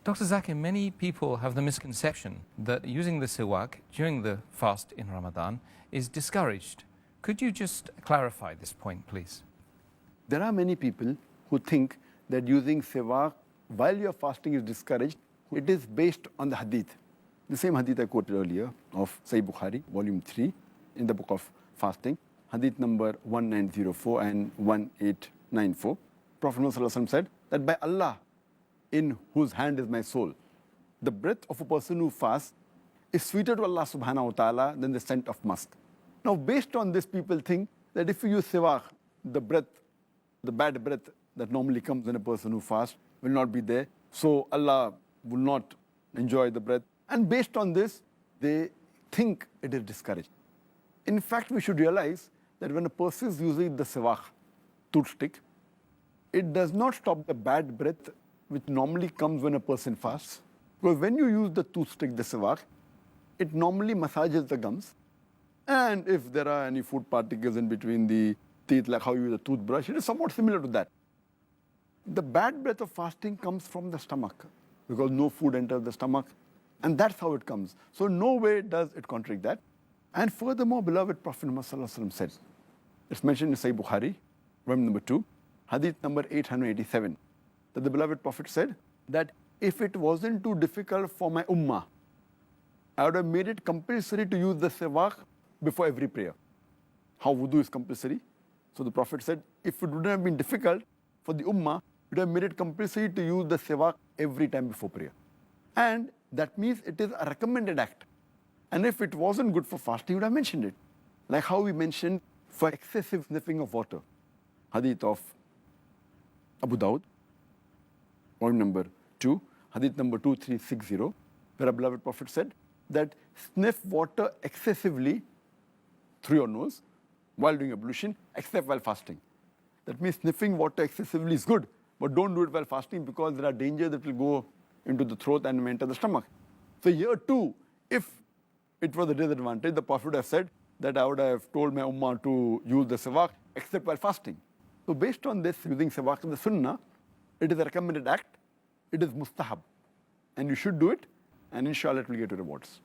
Dr. Zakir, many people have the misconception that using the siwak during the fast in Ramadan is discouraged. Could you just clarify this point, please? There are many people who think that using siwak while you're fasting is discouraged. It is based on the hadith. The same hadith I quoted earlier of Sahih Bukhari, volume 3, in the book of fasting, hadith number 1904 and 1894. Prophet Muhammad said that by Allah, in whose hand is my soul, the breath of a person who fasts is sweeter to Allah subhanahu wa ta'ala than the scent of musk. Now, based on this, people think that if you use siwak, the breath, the bad breath that normally comes when a person who fasts will not be there. So Allah will not enjoy the breath. And based on this, they think it is discouraged. In fact, we should realize that when a person is using the siwak, toothstick, it does not stop the bad breath which normally comes when a person fasts. Because when you use the toothstick, the siwak, it normally massages the gums. And if there are any food particles in between the teeth, like how you use a toothbrush, it is somewhat similar to that. The bad breath of fasting comes from the stomach because no food enters the stomach. And that's how it comes. So no way does it contradict that. And furthermore, beloved Prophet Muhammad said, it's mentioned in Sahih Bukhari, volume number 2, hadith number 887, that the beloved Prophet said that if it wasn't too difficult for my ummah, I would have made it compulsory to use the siwak before every prayer. How wudu is compulsory. So the Prophet said, if it wouldn't have been difficult for the ummah, it would have made it compulsory to use the siwak every time before prayer. And that means it is a recommended act. And if it wasn't good for fasting, we would have mentioned it. Like how we mentioned for excessive sniffing of water. Hadith of Abu Dawud, volume number 2, hadith number 2360, where our beloved Prophet said that sniff water excessively through your nose while doing ablution, except while fasting. That means sniffing water excessively is good, but don't do it while fasting because there are dangers that will go into the throat and enter the stomach. So here too, if it was a disadvantage, the Prophet would have said that I would have told my ummah to use the siwak except while fasting. So based on this, using siwak in the sunnah, it is a recommended act, it is mustahab. And you should do it, and inshallah it will get you rewards.